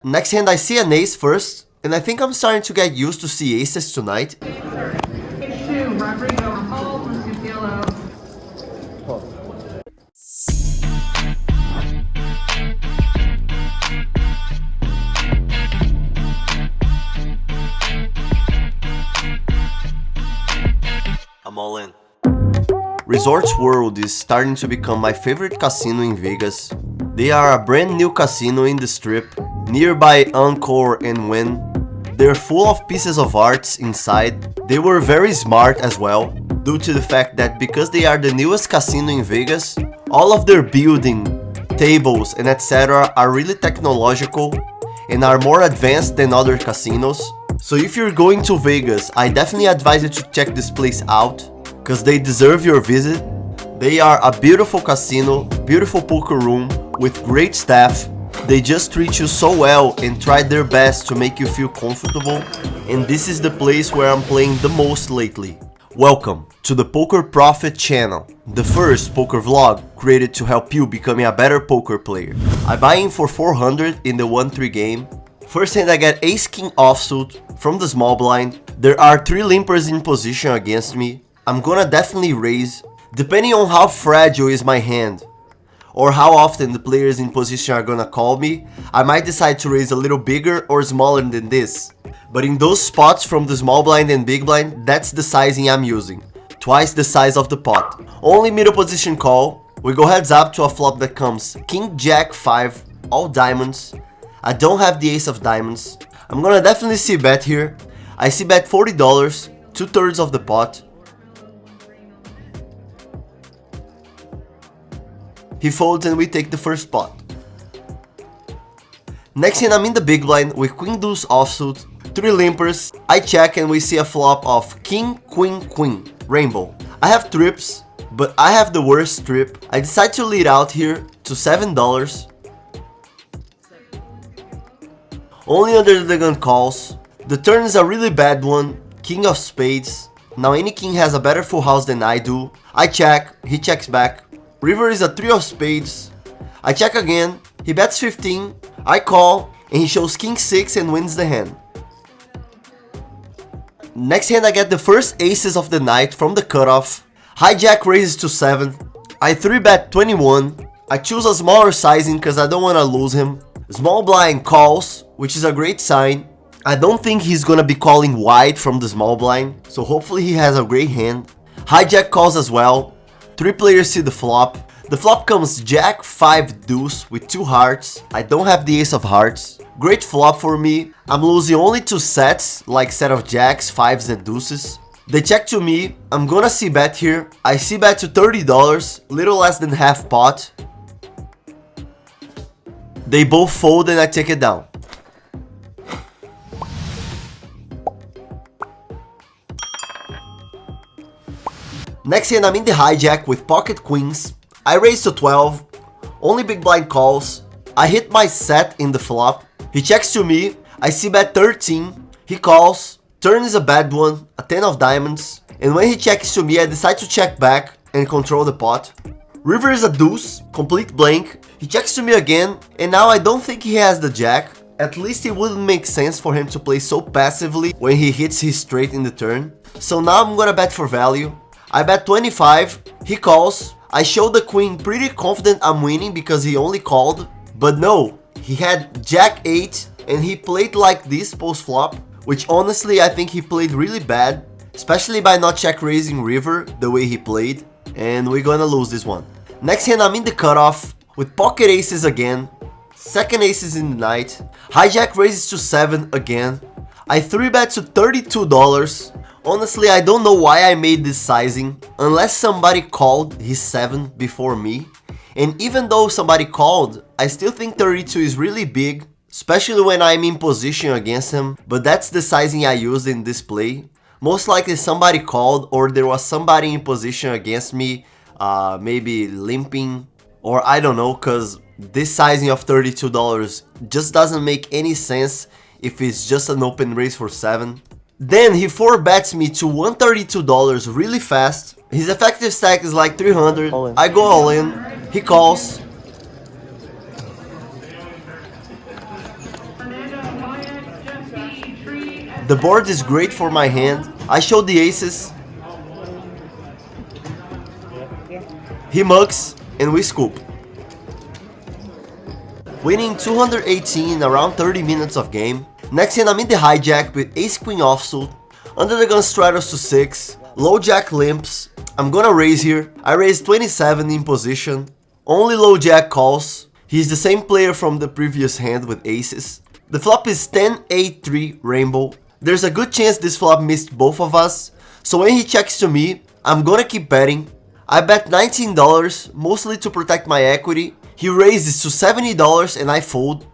Next hand I see an ace first, and I think I'm starting to get used to see aces tonight. I'm all in. Resorts World is starting to become my favorite casino in Vegas. They are a brand new casino in the Strip, nearby Encore and Wynn. They're full of pieces of arts inside. They were very smart as well, due to the fact that because they are the newest casino in Vegas, all of their building, tables and etc. are really technological and are more advanced than other casinos. So if you're going to Vegas, I definitely advise you to check this place out, because they deserve your visit. They are a beautiful casino, beautiful poker room with great staff. They just treat you so well and try their best to make you feel comfortable, and this is the place where I'm playing the most lately. Welcome to the Poker Prophet channel, the first poker vlog created to help you becoming a better poker player. I buy in for 400 in the 1-3 game. First hand I get ace king offsuit from the small blind. There are 3 limpers in position against me. I'm gonna definitely raise, depending on how fragile is my hand or how often the players in position are gonna call me. I might decide to raise a little bigger or smaller than this, but in those spots from the small blind and big blind, that's the sizing I'm using, twice the size of the pot. Only middle position call. We go heads up to a flop that comes king jack 5, all diamonds. I don't have the ace of diamonds. I'm gonna definitely see bet here. I see bet $40, 2/3 of the pot. He folds and we take the first pot. Next hand I'm in the big blind with queen deuce offsuit, 3 limpers. I check and we see a flop of king, queen, queen, rainbow. I have trips, but I have the worst trip. I decide to lead out here to $7. Only under the gun calls. The turn is a really bad one, king of spades. Now any king has a better full house than I do. I check, he checks back. River is a 3 of spades. I check again, he bets 15, I call, and he shows king 6 and wins the hand. Next hand I get the first aces of the night from the cutoff. Hijack raises to 7. I 3-bet 21. I choose a smaller sizing because I don't want to lose him. Small blind calls, which is a great sign. I don't think he's gonna be calling wide from the small blind, so hopefully he has a great hand. Hijack calls as well. 3 players see the flop. The flop comes jack 5 deuce with 2 hearts. I don't have the ace of hearts. Great flop for me. I'm losing only 2 sets, like set of jacks, 5s and deuces. They check to me. I'm gonna see bet here. I see bet to $30, little less than half pot. They both fold and I take it down. Next hand I'm in the hijack with pocket queens. I raise to 12. Only big blind calls. I hit my set in the flop. He checks to me. I see bet 13. He calls. Turn is a bad one, a 10 of diamonds. And when he checks to me, I decide to check back and control the pot. River is a deuce, complete blank. He checks to me again, and now I don't think he has the jack. At least it wouldn't make sense for him to play so passively when he hits his straight in the turn. So now I'm gonna bet for value. I bet 25, he calls. I show the queen pretty confident I'm winning because he only called. But no, he had jack 8 and he played like this post flop, which honestly I think he played really bad, especially by not check raising river the way he played, and we're gonna lose this one. Next hand I'm in the cutoff with pocket aces again, second aces in the night. Hijack raises to 7 again. I 3-bet to $32. Honestly, I don't know why I made this sizing, unless somebody called his 7 before me. And even though somebody called, I still think 32 is really big, especially when I'm in position against him. But that's the sizing I used in this play. Most likely somebody called, or there was somebody in position against me, maybe limping, or I don't know, cause this sizing of $32 just doesn't make any sense if it's just an open raise for 7. Then he 4-bets me to $132 really fast. His effective stack is like 300. I go all in. He calls. The board is great for my hand. I show the aces. He mugs, and we scoop. Winning 218 in around 30 minutes of game. Next hand I'm in the hijack with ace queen offsuit. Under the gun straddles to 6. Low jack limps. I'm gonna raise here. I raise 27 in position. Only low jack calls. He's the same player from the previous hand with aces. The flop is 10-8-3 rainbow. There's a good chance this flop missed both of us. So when he checks to me, I'm gonna keep betting. I bet $19, mostly to protect my equity. He raises to $70 and I fold.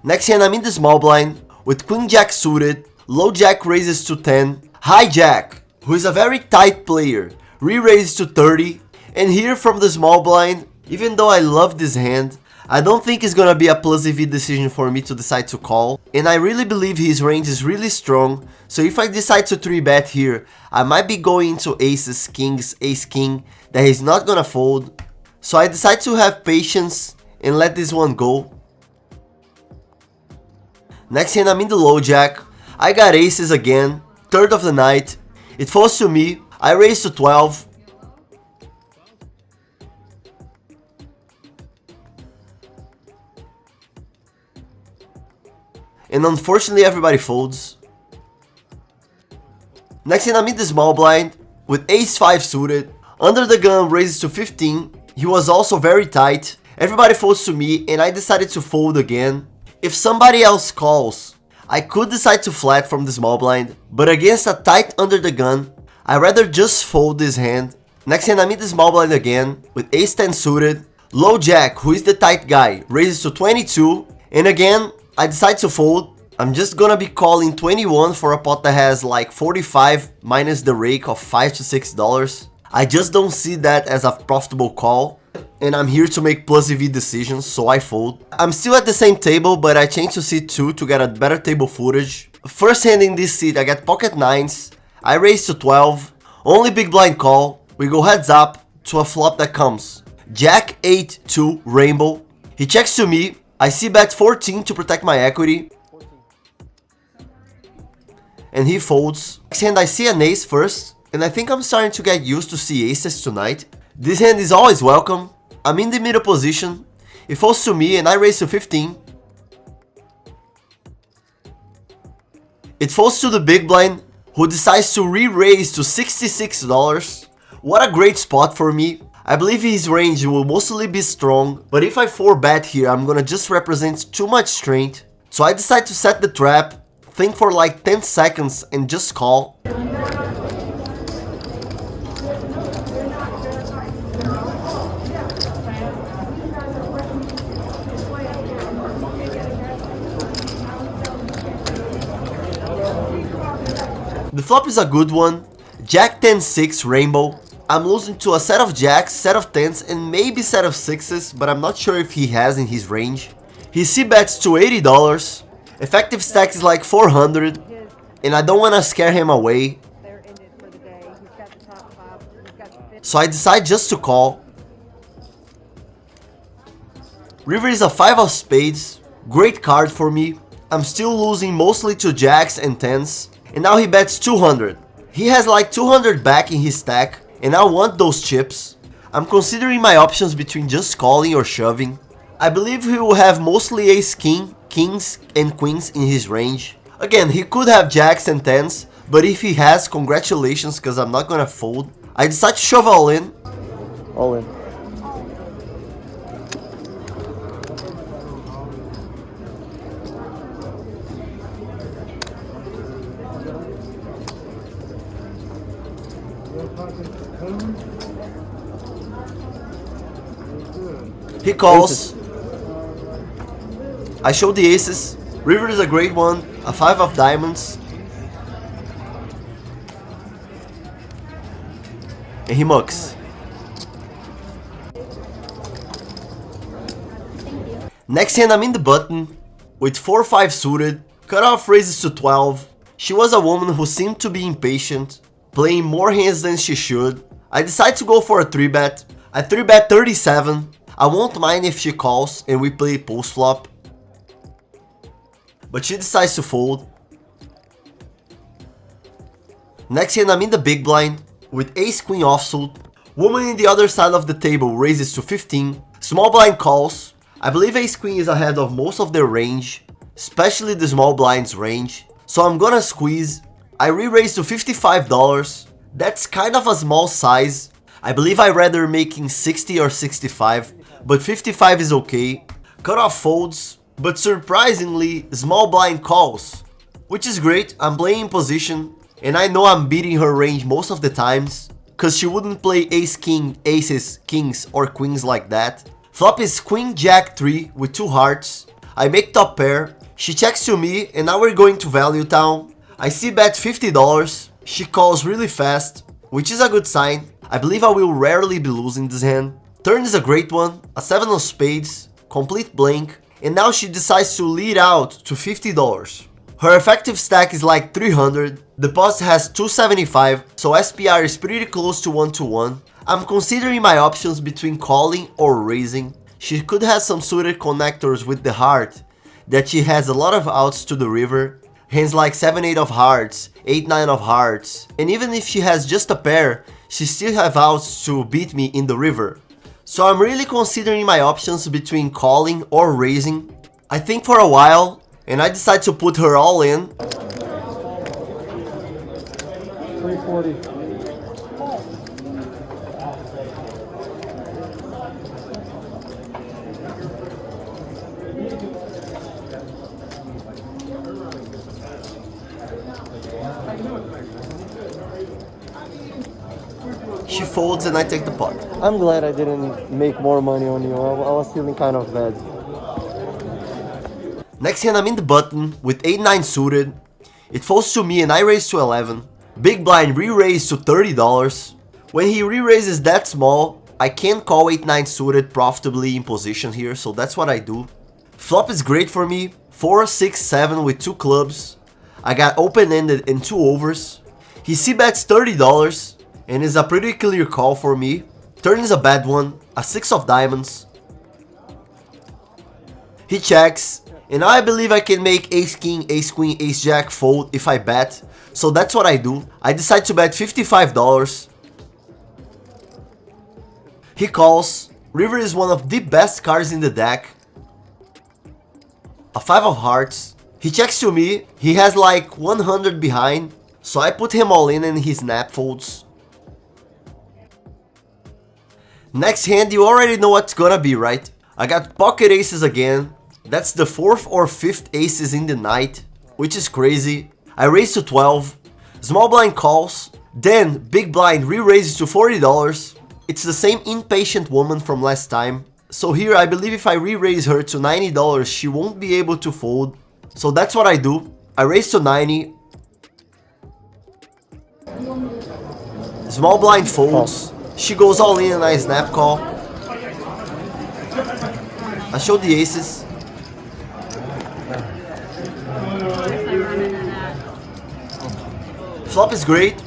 Next hand I'm in the small blind with queen jack suited. Low jack raises to 10. High jack, who is a very tight player, re-raises to 30. And here from the small blind, even though I love this hand, I don't think it's gonna be a plus EV decision for me to decide to call. And I really believe his range is really strong. So if I decide to 3-bet here, I might be going into aces, kings, ace king that he's not gonna fold. So I decide to have patience and let this one go. Next hand I'm in the low jack. I got aces again, third of the night. It falls to me. I raise to 12. And unfortunately everybody folds. Next hand I'm in the small blind with ace 5 suited. Under the gun raises to 15. He was also very tight. Everybody folds to me and I decided to fold again. If somebody else calls, I could decide to flat from the small blind, but against a tight under the gun, I rather just fold this hand. Next hand I'm in the small blind again with ace 10 suited. Low jack, who is the tight guy, raises to 22. And again, I decide to fold. I'm just gonna be calling 21 for a pot that has like 45 minus the rake of $5 to $6. I just don't see that as a profitable call. And I'm here to make plus EV decisions, so I fold. I'm still at the same table, but I change to seat 2 to get a better table footage. First hand in this seat, I get pocket 9s. I raise to 12. Only big blind call. We go heads up to a flop that comes Jack 8-2 rainbow. He checks to me. I see bet 14 to protect my equity. And he folds. Next hand I see an ace first. And I think I'm starting to get used to see aces tonight. This hand is always welcome. I'm in the middle position. It falls to me and I raise to 15. It falls to the big blind, who decides to re-raise to $66. What a great spot for me. I believe his range will mostly be strong, but if I 4-bet here, I'm gonna just represent too much strength. So I decide to set the trap, think for like 10 seconds and just call. The flop is a good one. Jack 10-6 rainbow. I'm losing to a set of jacks, set of 10s, and maybe set of 6s, but I'm not sure if he has in his range. He c-bets to $80. Effective stack is like 400, and I don't want to scare him away. So I decide just to call. River is a 5 of spades. Great card for me. I'm still losing mostly to jacks and 10s. And now he bets 200. He has like 200 back in his stack, and I want those chips. I'm considering my options between just calling or shoving. I believe he will have mostly ace king, kings and queens in his range. Again, he could have jacks and 10s, but if he has, congratulations, because I'm not gonna fold. I decide to shove all in. All in. He calls. I show the aces. River is a great one. A 5 of diamonds. And he mucks. Next hand I'm in the button with 4-5 suited. Cutoff raises to 12. She was a woman who seemed to be impatient, playing more hands than she should. I decide to go for a 3-bet. I 3-bet 37. I won't mind if she calls and we play post flop. but she decides to fold. Next hand I'm in the big blind with ace queen offsuit. Woman in the other side of the table raises to 15. Small blind calls. I believe ace queen is ahead of most of their range, especially the small blind's range. So I'm gonna squeeze. I re-raise to $55. That's kind of a small size. I believe I'd rather making 60 or 65, but 55 is okay. Cutoff folds, but surprisingly, small blind calls, which is great. I'm playing in position, and I know I'm beating her range most of the times, cause she wouldn't play ace king, aces, kings, or queens like that. Flop is queen jack 3 with 2 hearts. I make top pair. She checks to me, and now we're going to value town. I see bet $50. She calls really fast, which is a good sign. I believe I will rarely be losing this hand. Turn is a great one, a 7 of spades, complete blank, and now she decides to lead out to $50. Her effective stack is like 300, deposit has 275, so SPR is pretty close to 1-to-1. I'm considering my options between calling or raising. She could have some suited connectors with the heart, that she has a lot of outs to the river. Hands like 7-8 of hearts, 8-9 of hearts, and even if she has just a pair, she still have outs to beat me in the river. So I'm really considering my options between calling or raising. I think for a while, and I decide to put her all in. 340. She folds and I take the pot. I'm glad I didn't make more money on you. I was feeling kind of bad. Next hand I'm in the button with 8-9 suited. It falls to me and I raise to 11. Big blind re-raise to $30. When he re-raises that small, I can't call 8-9 suited profitably in position here, so that's what I do. Flop is great for me. 4, 6, 7 with 2 clubs. I got open-ended and 2 overs. He c-bets $30 and is a pretty clear call for me. Turn is a bad one, a 6 of diamonds. He checks, and I believe I can make ace king, ace queen, ace jack fold if I bet. So that's what I do. I decide to bet $55. He calls. River is one of the best cards in the deck. A 5 of hearts. He checks to me. He has like 100 behind. So I put him all in and he snap folds. Next hand, you already know what's gonna be, right? I got pocket aces again. That's the 4th or 5th aces in the night, which is crazy. I raise to 12. Small blind calls. Then big blind re-raises to $40. It's the same impatient woman from last time. So here I believe if I re-raise her to $90, she won't be able to fold. So that's what I do. I raise to 90. Small blind folds. She goes all in and I snap call. I show the aces. Flop is great.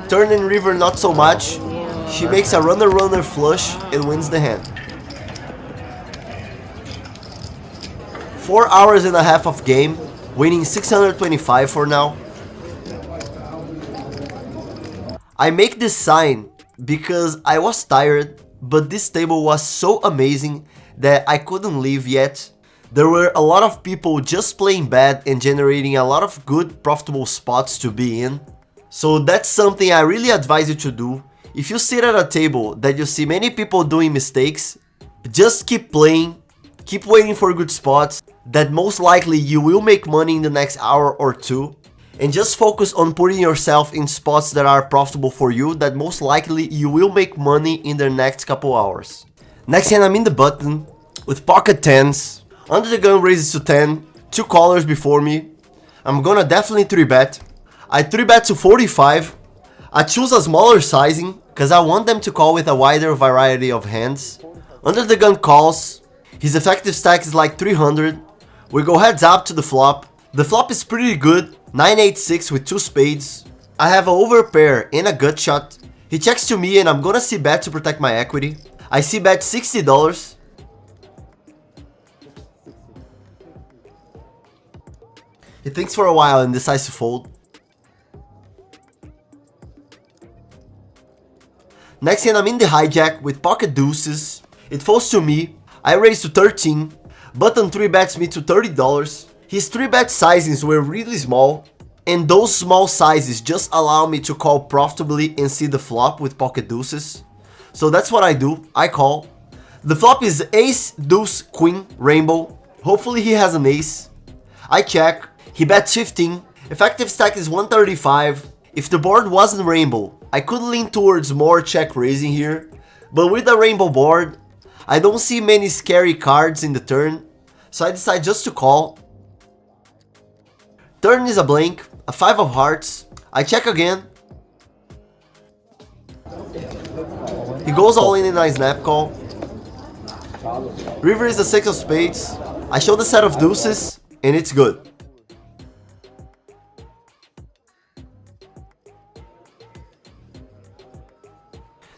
Turn and river not so much. She makes a runner flush and wins the hand. 4 hours and a half of game, winning 625 for now. I make this sign because I was tired, but this table was so amazing that I couldn't leave yet. There were a lot of people just playing bad and generating a lot of good profitable spots to be in. So that's something I really advise you to do. If you sit at a table that you see many people doing mistakes, just keep playing, keep waiting for good spots that most likely you will make money in the next hour or two. And just focus on putting yourself in spots that are profitable for you, that most likely you will make money in the next couple hours. Next hand I'm in the button with pocket 10s. Under the gun raises to 10, 2 callers before me. I'm gonna definitely 3-bet. I 3-bet to 45. I choose a smaller sizing because I want them to call with a wider variety of hands. Under the gun calls. His effective stack is like 300. We go heads up to the flop. The flop is pretty good. 9-8-6 with 2 spades. I have an overpair and a gut shot. He checks to me and I'm gonna c-bet to protect my equity. I c-bet $60. He thinks for a while and decides to fold. Next hand I'm in the hijack with pocket deuces. It folds to me. I raise to 13. Button 3 bets me to $30. His 3 bet sizings were really small, and those small sizes just allow me to call profitably and see the flop with pocket deuces. So that's what I do, I call. The flop is ace, deuce, queen, rainbow. Hopefully he has an ace. I check, he bets 15. Effective stack is 135. If the board wasn't rainbow, I could lean towards more check raising here. But with the rainbow board, I don't see many scary cards in the turn, so I decide just to call. Turn is a blank, a 5 of hearts. I check again. He goes all in and I snap call. River is a 6 of spades. I show the set of deuces, and it's good.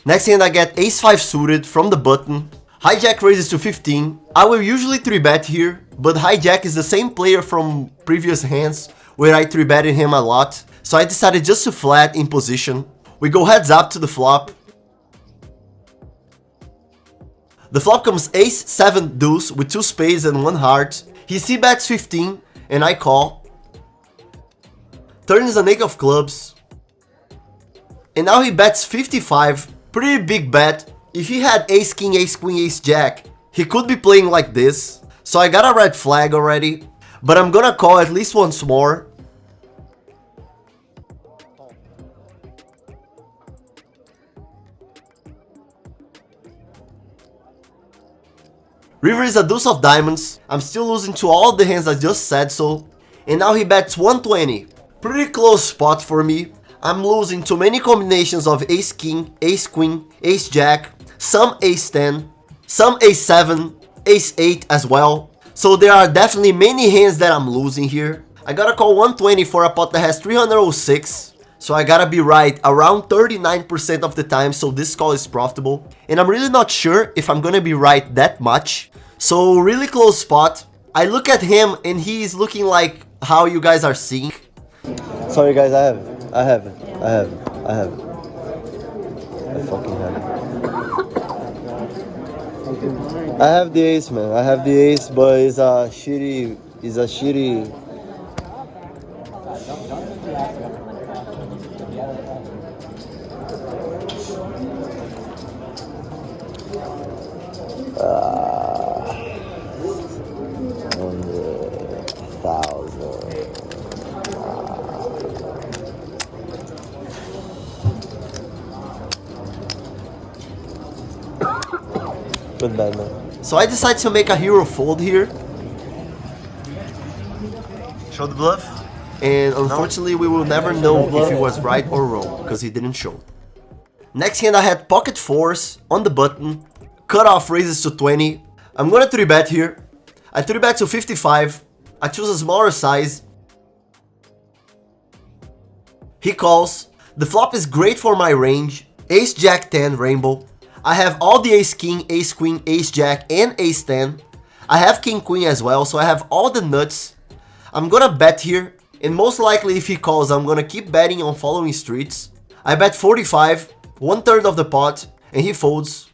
Next hand I get ace-5 suited from the button. Hijack raises to 15. I will usually 3-bet here, but hijack is the same player from previous hands where I 3-betted him a lot, so I decided just to flat in position. We go heads up to the flop. The flop comes ace-7 deuce with 2 spades and 1 heart. He c-bets 15 and I call. Turn is an 8 of clubs. And now he bets 55. Pretty big bet. If he had ace king, ace queen, ace jack, he could be playing like this. So I got a red flag already, but I'm gonna call at least once more. River is a deuce of diamonds. I'm still losing to all the hands I just said so. And now he bets 120. Pretty close spot for me. I'm losing to many combinations of ace king, ace queen, ace jack, some ace 10, some ace 7, ace 8 as well. So there are definitely many hands that I'm losing here. I gotta call 120 for a pot that has 306. So I gotta be right around 39% of the time, so this call is profitable. And I'm really not sure if I'm gonna be right that much. So really close spot. I look at him and he is looking like how you guys are seeing. Sorry guys, I have it. I fucking have it. I have the ace, man. I have the ace, but it's a shitty. Good bad, man. So I decide to make a hero fold here. Show the bluff. And unfortunately we will never know if he was right or wrong, because he didn't show. Next hand I had pocket 4s on the button. Cutoff raises to 20. I'm gonna 3-bet here. I 3-bet to 55. I choose a smaller size. He calls. The flop is great for my range. Ace Jack 10 rainbow. I have all the ace king, ace queen, ace jack, and ace 10. I have king queen as well, so I have all the nuts. I'm gonna bet here, and most likely if he calls, I'm gonna keep betting on following streets. I bet 45, 1/3 of the pot, and he folds.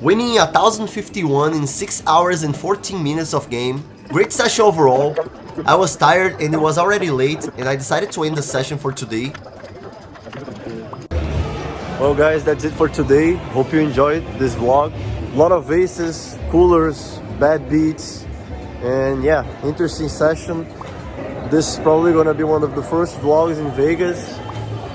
Winning 1051 in 6 hours and 14 minutes of game. Great session overall. I was tired and it was already late, and I decided to end the session for today. Well guys, that's it for today. Hope you enjoyed this vlog. A lot of aces, coolers, bad beats, and yeah, interesting session. This is probably gonna be one of the first vlogs in Vegas,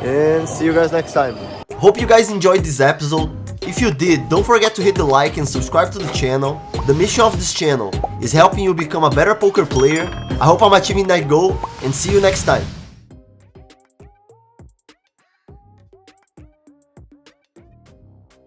and see you guys next time. Hope you guys enjoyed this episode. If you did, don't forget to hit the like and subscribe to the channel. The mission of this channel is helping you become a better poker player. I hope I'm achieving that goal, and see you next time.